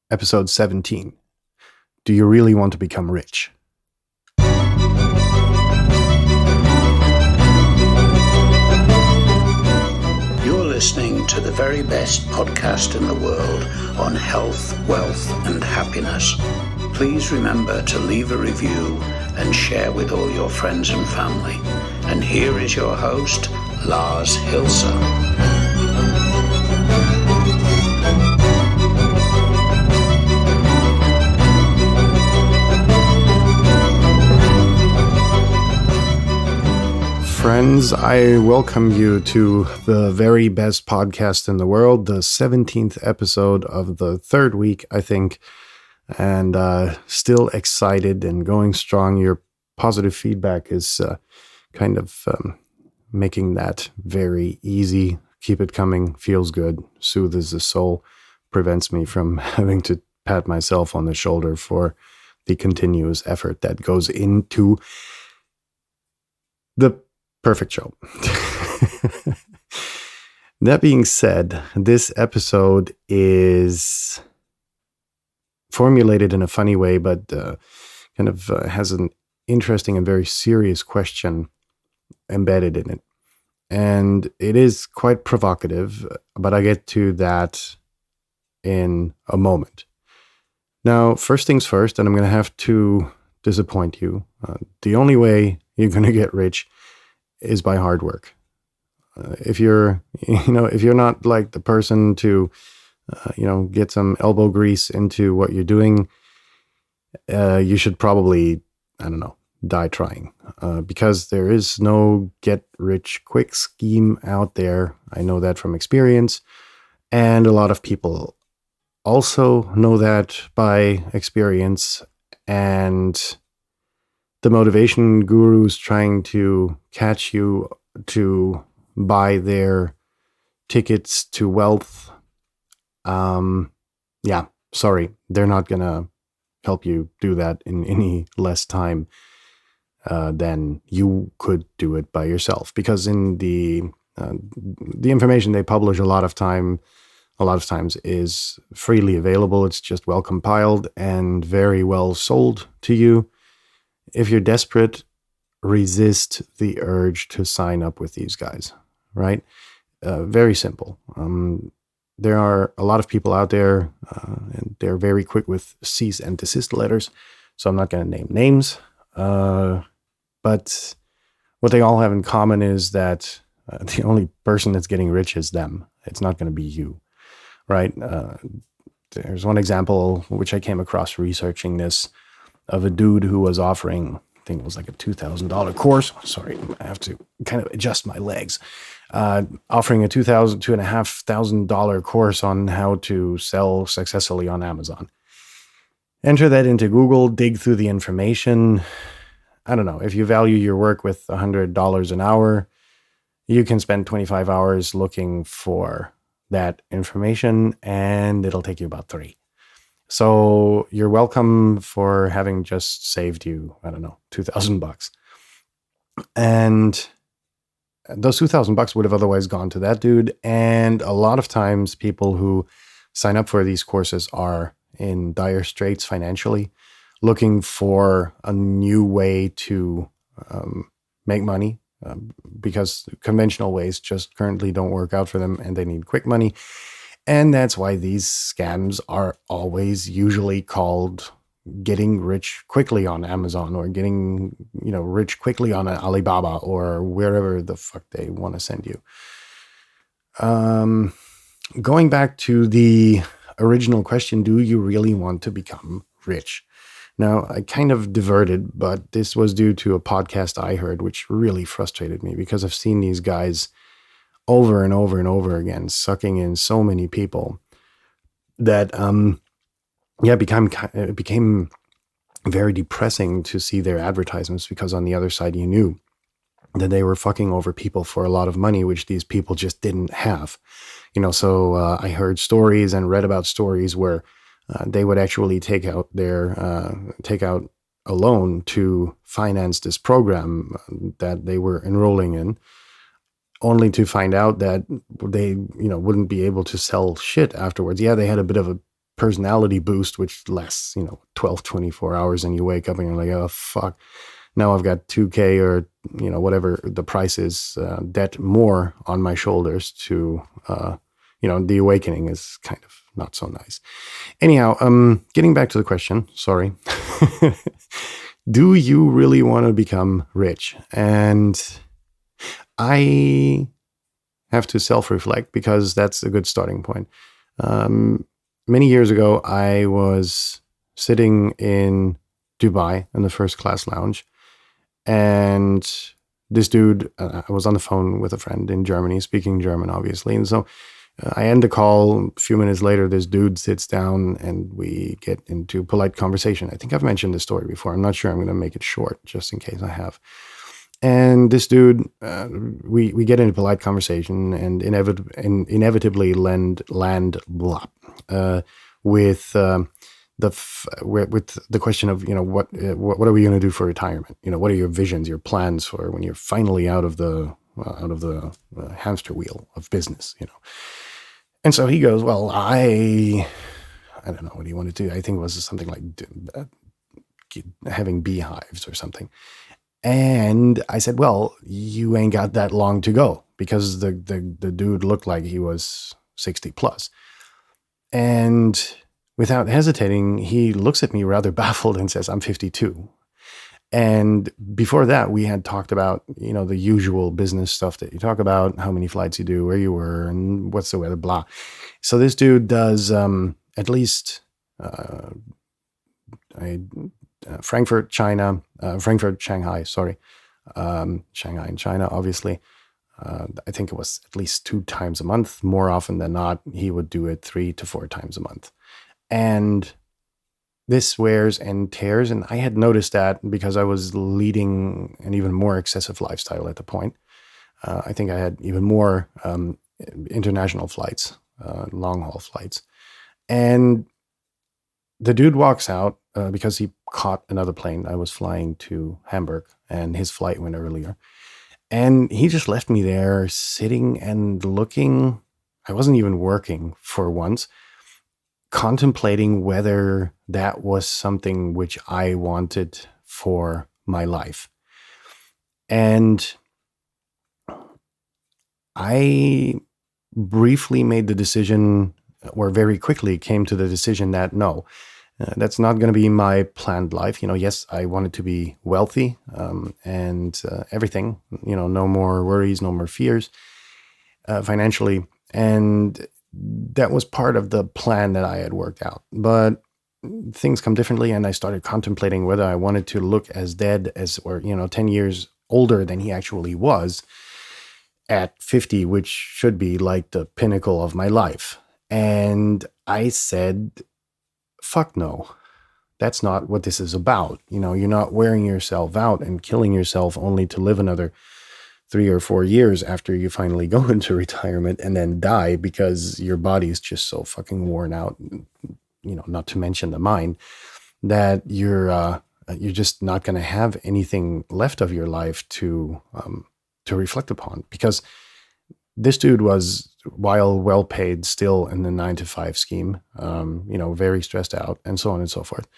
Episode 17. Do you really want to become rich? You're listening to the very best podcast in the world on health, wealth, and happiness. Please remember to leave a review and share with all your friends and family. And here is your host, Lars Hilser. Friends, I welcome you to the very best podcast in the world, the 17th episode of the third week, I think, and still excited and going strong. Your positive feedback is kind of making that very easy. Keep it coming, feels good, soothes the soul, prevents me from having to pat myself on the shoulder for the continuous effort that goes into the perfect show. That being said, this episode is formulated in a funny way, but kind of has an interesting and very serious question embedded in it. And it is quite provocative, but I get to that in a moment. Now, first things first, and I'm going to have to disappoint you. The only way you're going to get rich is by hard work. If you're not like the person to, get some elbow grease into what you're doing, you should probably, die trying. Because there is no get rich quick scheme out there. I know that from experience. And a lot of people also know that by experience. And the motivation gurus trying to catch you to buy their tickets to wealth. Sorry, they're not going to help you do that in any less time than you could do it by yourself. Because in the information they publish a lot of times is freely available. It's just well compiled and very well sold to you. If you're desperate, resist the urge to sign up with these guys, right? Very simple. There are a lot of people out there, and they're very quick with cease and desist letters, so I'm not going to name names. But what they all have in common is that the only person that's getting rich is them. It's not going to be you, right? There's one example which I came across researching this, of a dude who was offering, I think it was like a $2,000 course. Sorry, I have to kind of adjust my legs. Offering a $2,500 course on how to sell successfully on Amazon. Enter that into Google, dig through the information. I don't know, if you value your work with $100 an hour, you can spend 25 hours looking for that information, and it'll take you about 3. So you're welcome for having just saved you, $2,000. And those $2,000 would have otherwise gone to that dude. And a lot of times people who sign up for these courses are in dire straits financially, looking for a new way to make money because conventional ways just currently don't work out for them and they need quick money. And that's why these scams are always usually called getting rich quickly on Amazon or getting, rich quickly on Alibaba or wherever the fuck they want to send you. Going back to the original question, do you really want to become rich? Now, I kind of diverted, but this was due to a podcast I heard, which really frustrated me because I've seen these guys over and over and over again, sucking in so many people that, it became very depressing to see their advertisements because on the other side, you knew that they were fucking over people for a lot of money, which these people just didn't have. So I heard stories and read about stories where they would actually take out a loan to finance this program that they were enrolling in, only to find out that they, wouldn't be able to sell shit afterwards. Yeah, they had a bit of a personality boost, which lasts, 12, 24 hours, and you wake up and you're like, oh, fuck. Now I've got 2K or, whatever the price is, debt more on my shoulders to, the awakening is kind of not so nice. Anyhow, getting back to the question, sorry. Do you really want to become rich? And I have to self-reflect because that's a good starting point. Many years ago, I was sitting in Dubai in the first class lounge, and this dude, I was on the phone with a friend in Germany, speaking German, obviously. And so I end the call. A few minutes later, this dude sits down and we get into polite conversation. I think I've mentioned this story before. I'm not sure. I'm going to make it short just in case I have. And this dude, we get into polite conversation and inevitably land blah, with the question of, what are we going to do for retirement? What are your visions, your plans for when you're finally out of the hamster wheel of business? And so he goes, well, I don't know, what do you want to do? I think it was something like having beehives or something. And I said, well, you ain't got that long to go, because the dude looked like he was 60 plus. And without hesitating, he looks at me rather baffled and says, I'm 52. And before that, we had talked about, the usual business stuff that you talk about, how many flights you do, where you were, and what's the weather, blah. So this dude does at least Frankfurt, Shanghai, sorry. Shanghai and China, obviously. I think it was at least 2 times a month. More often than not, he would do it 3 to 4 times a month. And this wears and tears. And I had noticed that because I was leading an even more excessive lifestyle at the point. I think I had even more international flights, long haul flights. And the dude walks out because he caught another plane. I was flying to Hamburg and his flight went earlier. And he just left me there sitting and looking. I wasn't even working for once, contemplating whether that was something which I wanted for my life. And I briefly made the decision, or very quickly came to the decision that no, that's not going to be my planned life. Yes, I wanted to be wealthy and everything, no more worries, no more fears financially. And that was part of the plan that I had worked out. But things come differently, and I started contemplating whether I wanted to look as dead as, or 10 years older than he actually was at 50, which should be like the pinnacle of my life. And I said, fuck no, that's not what this is about. You're not wearing yourself out and killing yourself only to live another 3 or 4 years after you finally go into retirement and then die because your body is just so fucking worn out, not to mention the mind, that you're just not going to have anything left of your life to reflect upon. Because this dude was, while well paid, still in the 9-to-5 scheme, very stressed out and so on and so forth,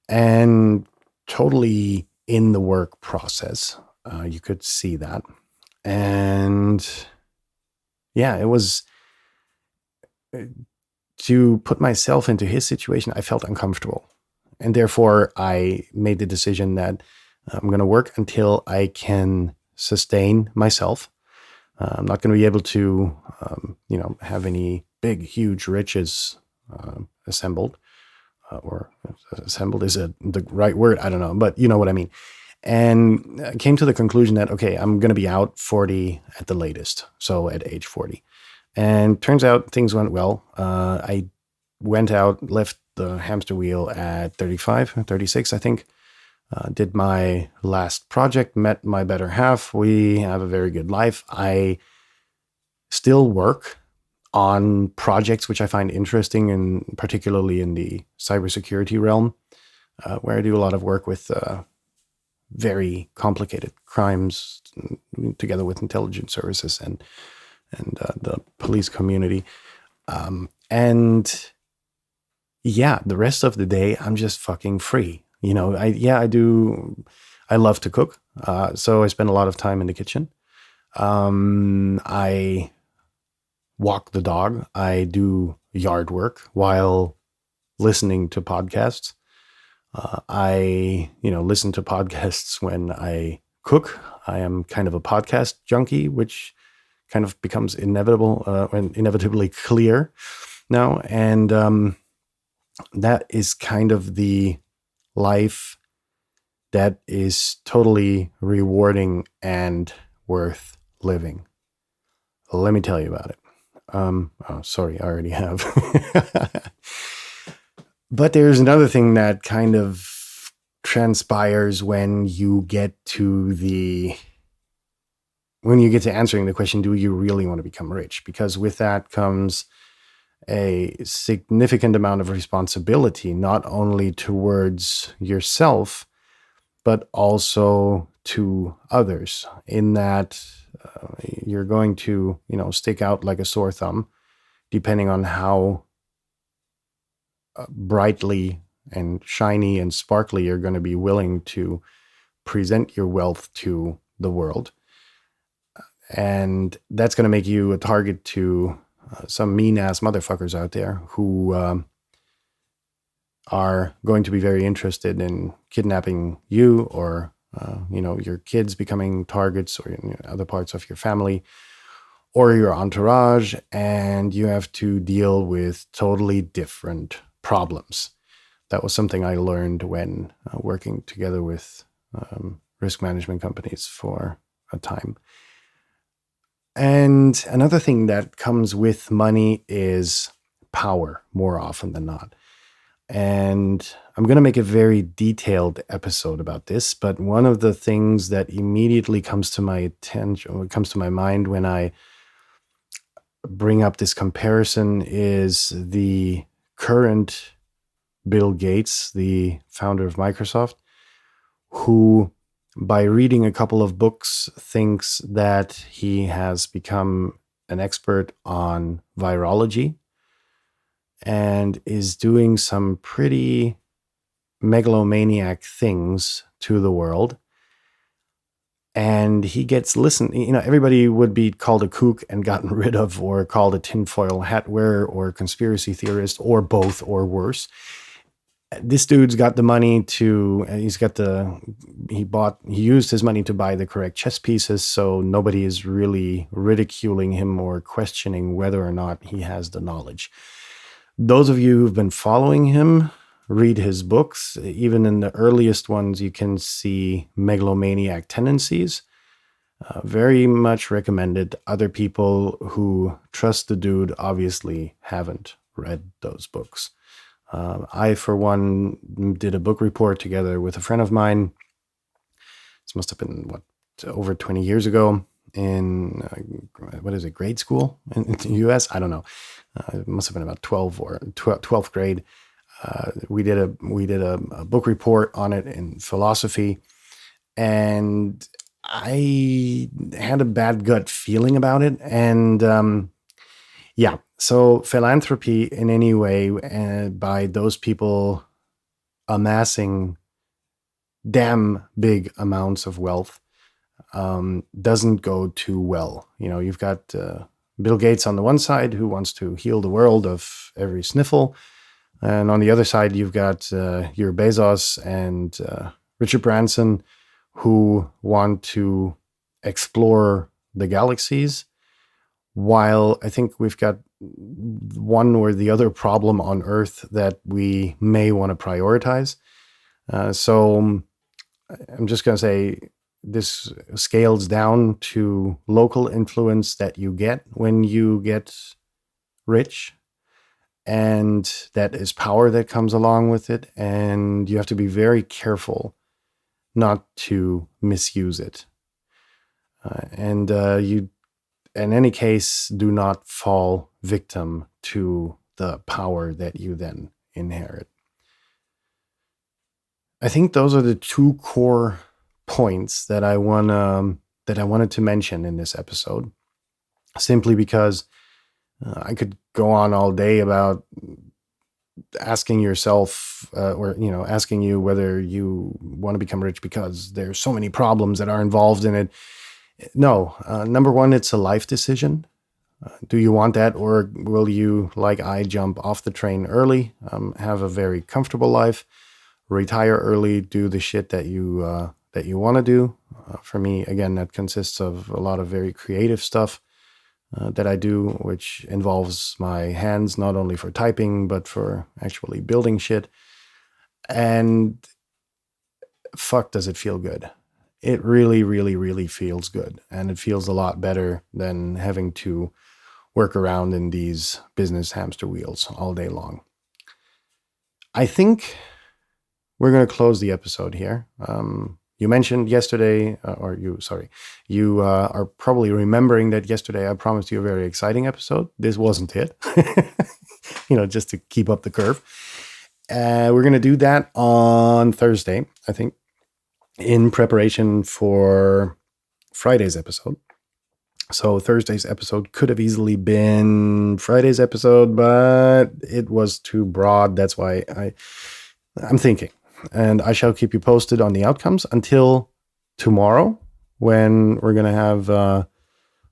and totally in the work process. You could see that. And yeah, it was, to put myself into his situation, I felt uncomfortable. And therefore I made the decision that I'm going to work until I can sustain myself. I'm not going to be able to, have any big, huge riches assembled, or assembled is the right word. I don't know, but you know what I mean. And I came to the conclusion that, okay, I'm going to be out 40 at the latest. So at age 40. And turns out things went well. I went out, left the hamster wheel at 35, 36, I think. Did my last project, met my better half. We have a very good life. I still work on projects which I find interesting, and particularly in the cybersecurity realm, where I do a lot of work with very complicated crimes together with intelligence services and the police community. And yeah, the rest of the day, I'm just fucking free. I love to cook. So I spend a lot of time in the kitchen. I walk the dog. I do yard work while listening to podcasts. I listen to podcasts when I cook. I am kind of a podcast junkie, which kind of becomes inevitably clear now. And that is kind of the life that is totally rewarding and worth living. Let me tell you about it. Sorry, I already have. But there's another thing that kind of transpires when you get to answering the question, do you really want to become rich? Because with that comes a significant amount of responsibility, not only towards yourself, but also to others, in that you're going to, stick out like a sore thumb, depending on how brightly and shiny and sparkly you're going to be willing to present your wealth to the world. And that's going to make you a target to some mean-ass motherfuckers out there who are going to be very interested in kidnapping you, or your kids becoming targets, or other parts of your family or your entourage, and you have to deal with totally different problems. That was something I learned when working together with risk management companies for a time. And another thing that comes with money is power, more often than not. And I'm going to make a very detailed episode about this, but one of the things that immediately comes to my attention, or comes to my mind when I bring up this comparison, is the current Bill Gates, the founder of Microsoft, who, by reading a couple of books, thinks that he has become an expert on virology and is doing some pretty megalomaniac things to the world. And he gets listened, everybody would be called a kook and gotten rid of, or called a tinfoil hat wearer, or conspiracy theorist, or both, or worse. This dude's got the money to, he used his money to buy the correct chess pieces, so nobody is really ridiculing him or questioning whether or not he has the knowledge. Those of you who've been following him, read his books. Even in the earliest ones, you can see megalomaniac tendencies. Very much recommended. Other people who trust the dude obviously haven't read those books. I, for one, did a book report together with a friend of mine. This must have been, over 20 years ago, in, grade school in the U.S.? I don't know. It must have been about 12th grade. We did a book report on it in philosophy, and I had a bad gut feeling about it. And so philanthropy in any way, by those people amassing damn big amounts of wealth, doesn't go too well. You've got Bill Gates on the one side, who wants to heal the world of every sniffle. And on the other side, you've got your Bezos and Richard Branson, who want to explore the galaxies, while I think we've got one or the other problem on Earth that we may want to prioritize. So I'm just going to say this scales down to local influence that you get when you get rich. And that is power that comes along with it. And you have to be very careful not to misuse it. You, in any case, do not fall victim to the power that you then inherit. I think those are the two core points that I wanted to mention in this episode, simply because I could go on all day about asking yourself or, asking you whether you want to become rich because there's so many problems that are involved in it. No, number one, it's a life decision. Do you want that, or will you, like I, jump off the train early, have a very comfortable life, retire early, do the shit that you want to do? For me, again, that consists of a lot of very creative stuff that I do, which involves my hands, not only for typing, but for actually building shit. And fuck, does it feel good. It really, really, really feels good. And it feels a lot better than having to work around in these business hamster wheels all day long. I think we're going to close the episode here. You mentioned yesterday, you are probably remembering that yesterday I promised you a very exciting episode. This wasn't it, just to keep up the curve. We're going to do that on Thursday, I think, in preparation for Friday's episode. So Thursday's episode could have easily been Friday's episode, but it was too broad. That's why I'm thinking. And I shall keep you posted on the outcomes until tomorrow, when we're going to have,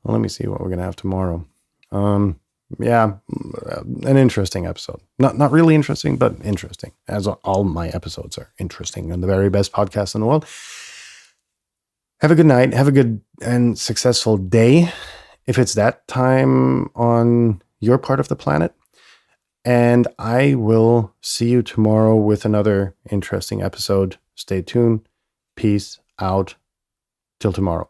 let me see what we're going to have tomorrow. An interesting episode. Not really interesting, but interesting, as all my episodes are interesting, and the very best podcast in the world. Have a good night. Have a good and successful day, if it's that time on your part of the planet. And I will see you tomorrow with another interesting episode. Stay tuned. Peace out. Till tomorrow.